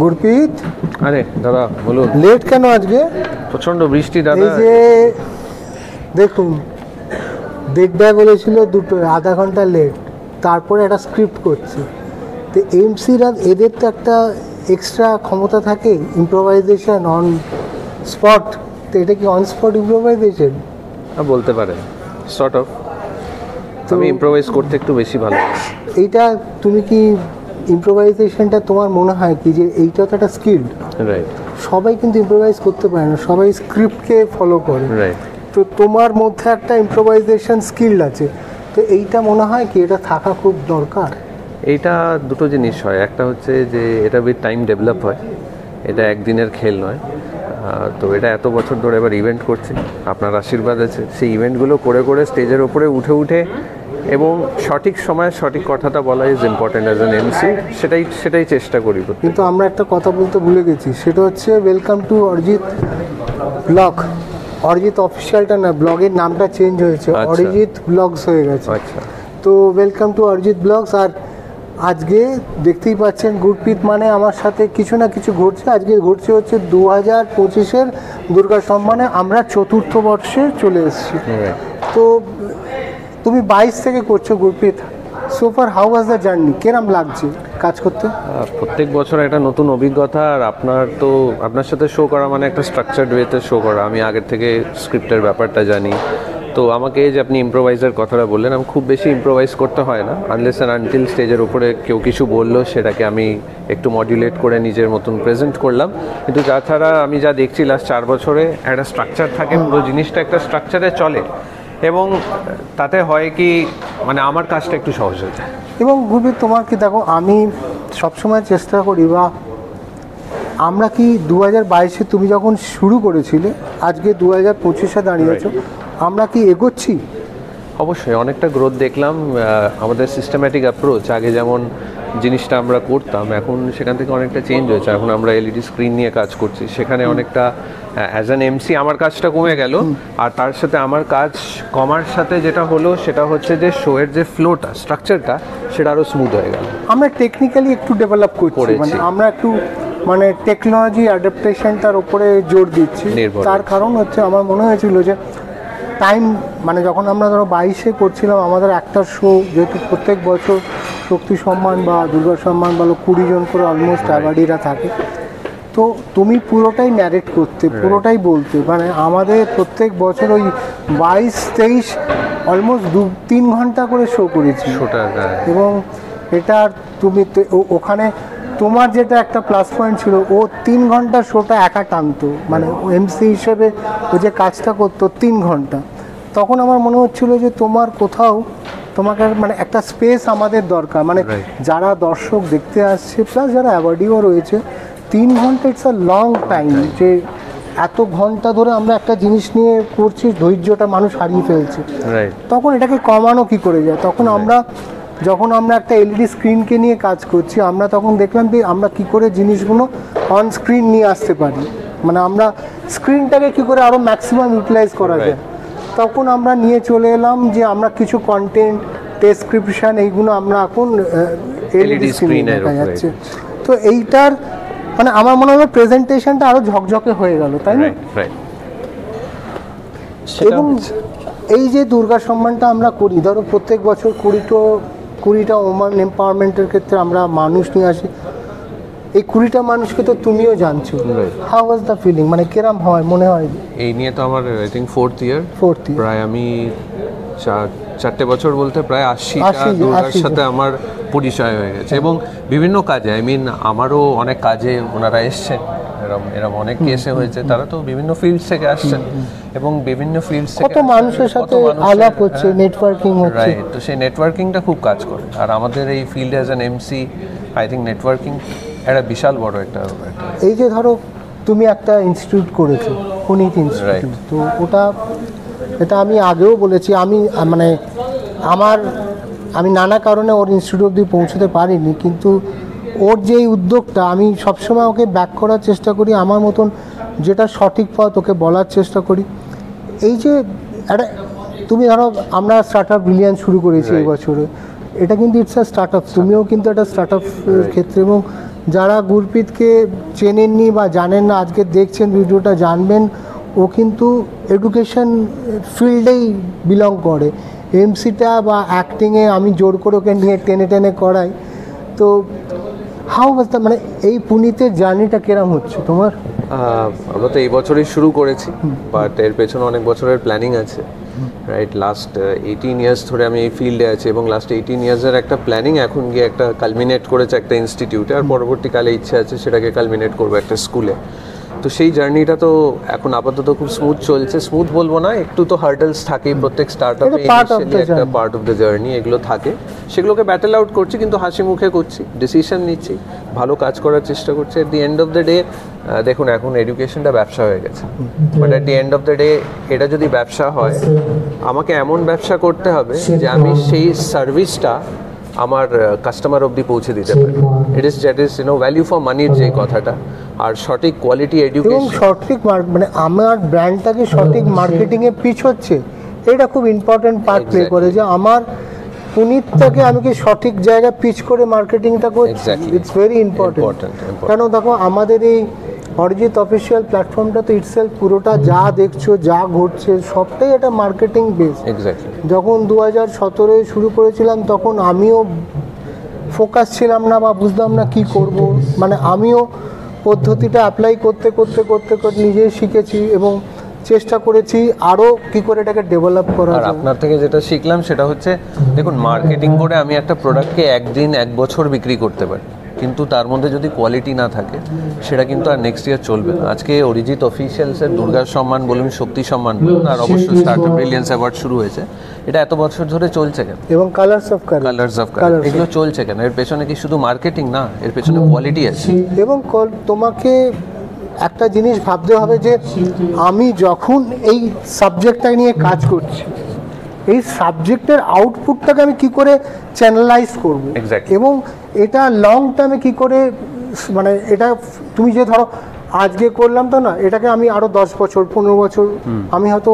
গুরপ্রীত, আরে দাদা বলুন। লেট কেন আজকে? প্রচন্ড বৃষ্টি দাদা। এই যে দেখুন, দেখবে বলেছিল দুটো, আধা ঘন্টা লেট, তারপরে একটা স্ক্রিপ্ট করছি। তো এমসিরা এদের তো একটা এক্সট্রা ক্ষমতা থাকে, ইম্প্রোভাইজেশন অন স্পট। তো এটা কি অন স্পট ইম্প্রোভাইজেশন বলতে পারেন, সর্ট অফ। আমি ইম্প্রোভাইজ করতে একটু বেশি ভালো। এইটা তুমি কি ইম্প্রোভাইজেশনটা তোমার মনে হয় কি যে এইটা তো একটা স্কিল? রাইট। সবাই কিন্তু ইম্প্রোভাইজ করতে পারে না, সবাই স্ক্রিপ্টকে ফলো করে। রাইট। তো তোমার মধ্যে একটা ইম্প্রোভাইজেশন স্কিল আছে, তো এইটা মনে হয় কি এটা থাকা খুব দরকার? এইটা দুটো জিনিস হয়, একটা হচ্ছে যে এটা উইথ টাইম ডেভেলপ হয়, এটা একদিনের খেল নয়। তো এটা এত বছর ধরে এবার ইভেন্ট করছি, আপনার আশীর্বাদ আছে, সেই ইভেন্টগুলো করে করে স্টেজের ওপরে উঠে উঠে এবং সঠিক সময়ে সঠিক কথাটা বলা is important as an MC, সেটাই চেষ্টা করি। কিন্তু আমরা একটা কথা বলতে ভুলে গেছি, সেটা হচ্ছে welcome to Arijit blog. Arijit অফিসিয়ালটা না, ব্লগের নামটা চেঞ্জ হয়েছে, অরিজিৎ ব্লগস হয়ে গেছে। আচ্ছা, তো ওয়েলকাম টু অরিজিৎ ব্লগস। আর আজকে দেখতেই পাচ্ছেন গুরপ্রীত মানে আমার সাথে কিছু না কিছু ঘটছে। আজকে ঘটছে হচ্ছে 2025-এর দুর্গা সম্মানে আমরা 4র্থ বর্ষে চলে এসেছি। তো তুমি 22 থেকে করছো Gurpreet, so far how was the journey? কেরম লাগছে কাজ করতে? প্রত্যেক বছর একটা নতুন অভিজ্ঞতা। আর আপনার সাথে শো করা মানে একটা স্ট্রাকচার্ড ওয়েতে শো করা। আমি আগের থেকে স্ক্রিপ্টের ব্যাপারটা জানি। তো আমাকে যে আপনি ইম্প্রোভাইজার কথাটা বললেন, আমি খুব বেশি ইম্প্রোভাইজ করতে হয় না, আনলেস অ্যান্ড আনটিল স্টেজের উপরে কেউ কিছু বললো সেটাকে আমি একটু মডুলেট করে নিজের মতন প্রেজেন্ট করলাম। কিন্তু তাছাড়া আমি যা দেখছি লাস্ট 4 বছরে একটা স্ট্রাকচার থাকে, পুরো জিনিসটা একটা স্ট্রাকচারে চলে এবং তাতে হয় কি মানে আমার কাজটা একটু সহজ হয়ে যায়। এবং গুরপ্রীত তোমার কি দেখো, আমি সবসময় চেষ্টা করি, বা আমরা কি 2022-এ তুমি যখন শুরু করেছিলে, আজকে 2025-এ দাঁড়িয়েছো, আমরা কি এগোচ্ছি? অবশ্যই অনেকটা গ্রোথ দেখলাম। আমাদের সিস্টেম্যাটিক অ্যাপ্রোচ, আগে যেমন জিনিসটা আমরা করতাম, এখন সেখান থেকে অনেকটা চেঞ্জ হয়েছে। এখন আমরা এলইডি স্ক্রিন নিয়ে কাজ করছি, সেখানে অনেকটা অ্যাজ অ্যান এমসি আমার কাজটা কমে গেল। আর তার সাথে আমার কাজ কমার সাথে যেটা হলো সেটা হচ্ছে যে শোয়ের যে ফ্লোটা, স্ট্রাকচারটা, সেটা আরও স্মুথ হয়ে গেল। আমরা টেকনিক্যালি একটু ডেভেলপ করছি, মানে আমরা একটু মানে টেকনোলজি অ্যাডাপ্টেশনটার উপরে জোর দিচ্ছি। তার কারণ হচ্ছে আমার মনে হয়েছিল যে টাইম, মানে যখন আমরা ধরো 22-এ করছিলাম, আমাদের একটা শো যেহেতু প্রত্যেক বছর শক্তি সম্মান বা দুর্গা সম্মান বলো 20 জন করে অলমোস্ট অ্যাওয়ার্ডিরা থাকে, তো তুমি পুরোটাই ন্যারেট করতে, পুরোটাই বলতে, মানে আমাদের প্রত্যেক বছর ওই 22-23 অলমোস্ট 2-3 ঘন্টা করে শো করেছি। এবং এটা তুমি ওখানে তোমার যেটা একটা প্লাস পয়েন্ট ছিল, ও 3 ঘন্টা শোটা একা টানতো, মানে এমসি হিসেবে ও যে কাজটা করতো 3 ঘন্টা। তখন আমার মনে হচ্ছিল যে তোমার কোথাও তোমাকে মানে একটা স্পেস আমাদের দরকার, মানে যারা দর্শক দেখতে আসছে প্লাস যারা অ্যাওয়ার্ডিও রয়েছে, 3 ঘন্টা ইটস আ লং টাইম। যে এত ঘন্টা ধরে আমরা একটা জিনিস নিয়ে করছি, ধৈর্যটা মানুষ হারিয়ে ফেলছে। তখন এটাকে কমানো কি করে যায়? তখন যখন আমরা একটা এলইডি স্ক্রিনকে নিয়ে কাজ করছি, আমরা তখন দেখলাম যে আমরা কি করে জিনিসগুলো অন স্ক্রিন নিয়ে আসতে পারি, মানে আমরা স্ক্রিনটাকে কি করে আরও ম্যাক্সিমাম ইউটিলাইজ করা যায়। তখন আমরা নিয়ে চলে এলাম যে আমরা কিছু কন্টেন্ট, ডেসক্রিপশন, এইগুলো আমরা এখন এলইডি স্ক্রিনে দেখা যাচ্ছে। তো এইটার মানে আমার মনে হয় প্রেজেন্টেশনটা আরও ঝকঝকে হয়ে গেল, তাই না? এবং এই যে দুর্গা সম্মানটা আমরা করি, ধরো প্রত্যেক বছর 20টা ওমেন এম্পাওয়ারমেন্টের ক্ষেত্রে আমরা মানুষ নিয়ে আসি। এই 20টা মানুষকে তো তুমিও জানছো, হাউ ওয়াজ দ্য ফিলিং, মানে কিরম হয় মনে হয়? এই নিয়ে তো আমার আই থিঙ্ক ফোর্থ ইয়ার, প্রায় আমি 4টে বছর বলতে প্রায় 80টা দুর্গার সাথে আমার পরিচয় হয়ে গেছে। এবং বিভিন্ন কাজে, আই মিন আমারও অনেক কাজে ওনারা এসছেন, এরকম অনেক কেসে হয়েছে, তারা তো বিভিন্ন ফিল্ড থেকে আসছেন এবং বিভিন্ন ফিল্ড থেকে কত মানুষের সাথে আলাপ হচ্ছে, নেটওয়ার্কিং হচ্ছে। রাইট, তো সেই নেটওয়ার্কিংটা খুব কাজ করে। আর আমাদের এই ফিল্ডে as an MC I think networking একটা বিশাল বড় একটা। এই যে ধরো তুমি একটা ইনস্টিটিউট করেছো, পুনিত ইনস্টিটিউট, তো এটা আমি আগেও বলেছি, আমি নানা কারণে ওর ইনস্টিটিউট অবধি পৌঁছতে পারিনি, কিন্তু ওর যে উদ্যোগটা, আমি সবসময় ওকে ব্যাক করার চেষ্টা করি, আমার মতন যেটা সঠিক পথ ওকে বলার চেষ্টা করি। এই যে একটা তুমি ধরো আমরা স্টার্টআপ বিলিয়ন শুরু করেছি এই বছরে, এটা কিন্তু ইটস আ স্টার্টআপ, তুমিও কিন্তু একটা স্টার্টআপ ক্ষেত্রে, এবং যারা গুরপ্রীতকে চেনেননি বা জানেন না আজকে দেখছেন ভিডিওটা জানবেন, ও কিন্তু এডুকেশন ফিল্ডেই বিলং করে। এমসিটা বা অ্যাক্টিংয়ে আমি জোর করে ওকে নিয়ে টেনে টেনে করাই। তো হাউ ওয়াজ দ্য, মানে এই পুনিতের জার্নিটা কিরম হচ্ছে তোমার? আমরা তো এই বছরই শুরু করেছি, বাট এর পেছনে অনেক বছরের প্ল্যানিং আছে, রাইট? লাস্ট 18 ইয়ার্স ধরে আমি এই ফিল্ডে আছি, এবং লাস্ট 18 ইয়ার্সের একটা প্ল্যানিং এখন গিয়ে একটা কালমিনেট করেছে একটা ইনস্টিটিউটে, আর পরবর্তীকালে ইচ্ছে আছে সেটাকে কালমিনেট করবো একটা স্কুলে। তো সেই জার্নিটা তো এখন আপাতত খুব স্মুথ চলছে। স্মুথ বলবো না, একটু তো হার্ডেলস থাকেই প্রত্যেক স্টার্টআপে, একটা পার্ট অফ দ্য জার্নি এগুলো থাকে, সেগুলোকে ব্যাটেল আউট করছি, কিন্তু হাসি মুখে করছি, ডিসিশন নিচ্ছি, ভালো কাজ করার চেষ্টা করছি। At the end of the day দেখুন, এখন এডুকেশনটা ব্যবসা হয়ে গেছে, but at the end of the day এটা যদি ব্যবসা হয়, আমাকে এমন ব্যবসা করতে হবে যে আমি সেই সার্ভিসটা আমার কাস্টমার অবধি পৌঁছে দিতে পারি। ইট ইজ ভ্যালু ফর মানির যে কথাটা, আর সঠিক কোয়ালিটি এডুকেশন, সঠিক মানে আমার ব্র্যান্ডটাকে সঠিক মার্কেটিংয়ে পিচ হচ্ছে, এটা খুব ইম্পর্টেন্ট পার্ট প্লে করে, যে আমার পুনিতটাকে আমি কি সঠিক জায়গায় পিচ করে মার্কেটিংটা করছি, ইটস ভেরি ইম্পর্টেন্ট। কেন দেখো, আমাদের এই অরিজিৎ অফিসিয়াল প্ল্যাটফর্মটা তো ইটসেলফ পুরোটা যা দেখছো, যা ঘটছে, সবটাই একটা মার্কেটিং বেস। যখন 2017 শুরু করেছিলাম, তখন আমিও ফোকাস ছিলাম না বা বুঝলাম না কি করব, মানে আমিও পদ্ধতিটা অ্যাপ্লাই করতে করতে করতে করতে নিজেই শিখেছি এবং চেষ্টা করেছি আরও কী করে এটাকে ডেভেলপ করা। আর আপনার থেকে যেটা শিখলাম সেটা হচ্ছে, দেখুন, মার্কেটিং করে আমি একটা প্রোডাক্টকে একদিন 1 বছর বিক্রি করতে পারি, কিন্তু তার মধ্যে যদি কোয়ালিটি না থাকে সেটা কিন্তু আর নেক্সট ইয়ার চলবে না। আজকে অরিজিৎ অফিসিয়ালসের দুর্গার সম্মান বলুন, শক্তি সম্মান বলুন, আর অবশ্যই স্টার্টআপ ব্রিলিয়ান্স অ্যাওয়ার্ড শুরু হয়েছে, এটা এত বছর ধরে চলছে কেন? এবং কালার্স অফ কালার এগুলো চলছে কেন? এর পেছনে কি শুধু মার্কেটিং না, এর পেছনে কোয়ালিটি আছে। এবং তোমাকে একটা জিনিস ভাবতে হবে যে আমি যখন এই সাবজেক্টটা নিয়ে কাজ করছি, এই সাবজেক্টের আউটপুটটাকে আমি কি করে চ্যানেলাইজ করব, এবং এটা লং টার্মে কি করে, মানে এটা তুমি যে ধরো আজকে করলাম তো না, এটাকে আমি আরও 10 বছর 15 বছর আমি হয়তো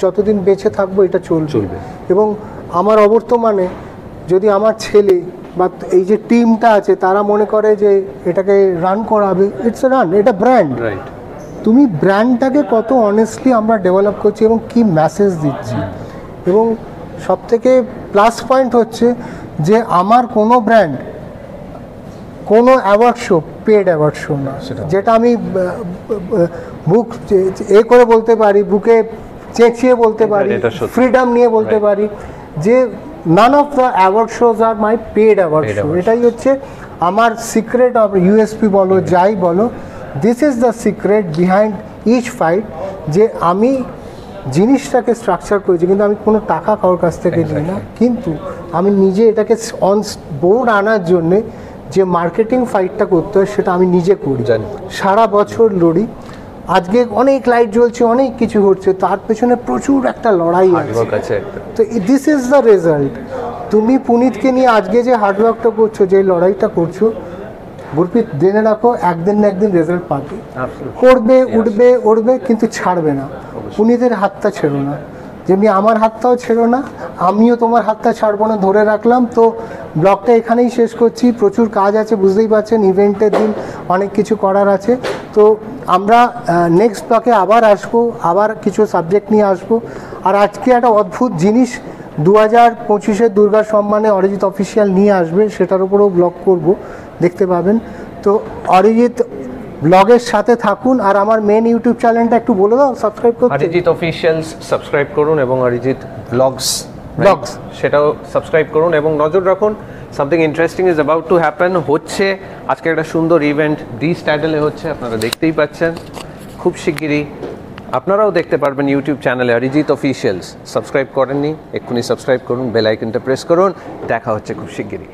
যতদিন বেঁচে থাকবো এটা চলবে। এবং আমার অবর্তমানে যদি আমার ছেলে বা এই যে টিমটা আছে তারা মনে করে যে এটাকে রান করাবে, ইটস এ রান, এটা ব্র্যান্ড। তুমি ব্র্যান্ডটাকে কত অনেস্টলি আমরা ডেভেলপ করছি এবং কি মেসেজ দিচ্ছি। এবং সবথেকে প্লাস পয়েন্ট হচ্ছে যে আমার কোনো ব্র্যান্ড কোনো award show paid award show না, যেটা আমি বুক করে বলতে পারি, বুকে চেঁচিয়ে বলতে পারি, ফ্রিডম নিয়ে বলতে পারি যে none of the award shows are my paid award show. এটাই হচ্ছে আমার সিক্রেট অফ ইউএসপি বলো, যাই বলো, this is the secret behind each fight, যে আমি জিনিসটাকে স্ট্রাকচার করেছি, কিন্তু আমি কোনো টাকা কারোর কাছ থেকে নিই না, কিন্তু আমি নিজে এটাকে অন বোর্ড আনার জন্যে যে মার্কেটিং ফাইটটা করতে হয় সেটা আমি নিজে করি, সারা বছর লড়ি। আজকে অনেক লাইট জ্বলছে, অনেক কিছু ঘটছে, তার পেছনে প্রচুর একটা লড়াই আছে। তো দিস ইজ দ্য রেজাল্ট। তুমি পুনিতকে নিয়ে আজকে যে হার্ডওয়ার্কটা করছো, যে লড়াইটা করছো, গুরপ্রীত জেনে রাখো একদিন না একদিন রেজাল্ট পাবে, করবে, উঠবে, কিন্তু ছাড়বে না। পুনিতের হাতটা ছেড়ো না, যেমনি আমার হাতটাও ছেড়ো না, আমিও তোমার হাতটা ছাড়বো না, ধরে রাখলাম। তো ব্লগটা এখানেই শেষ করছি, প্রচুর কাজ আছে, বুঝতেই পারছেন, ইভেন্টের দিন অনেক কিছু করার আছে। তো আমরা নেক্সট ব্লগে আবার আসবো, আবার কিছু সাবজেক্ট নিয়ে আসবো। আর আজকে একটা অদ্ভুত জিনিস 2025 দুর্গা সম্মানে অরিজিৎ অফিসিয়াল নিয়ে আসবে, সেটার উপরেও ব্লগ করব, দেখতে পাবেন। তো অরিজিৎ ব্লগের সাথে থাকুন, আর আমার মেন ইউটিউব চ্যানেলটা একটু বলে দাও সাবস্ক্রাইব করতে। অরিজিৎ অফিসিয়ালস সাবস্ক্রাইব করুন, এবং অরিজিৎ ব্লগস সেটাও সাবস্ক্রাইব করুন, এবং নজর রাখুন, something interesting is about to happen. হচ্ছে আজকে একটা সুন্দর ইভেন্ট দি স্ট্যাডেলে হচ্ছে, আপনারা দেখতেই পাচ্ছেন। খুব শিগগিরই আপনারাও দেখতে পারবেন ইউটিউব চ্যানেলে অরিজিৎ অফিসিয়ালস। সাবস্ক্রাইব করেননি, এক্ষুনি সাবস্ক্রাইব করুন, বেল আইকনটা প্রেস করুন। দেখা হচ্ছে খুব শিগগিরই।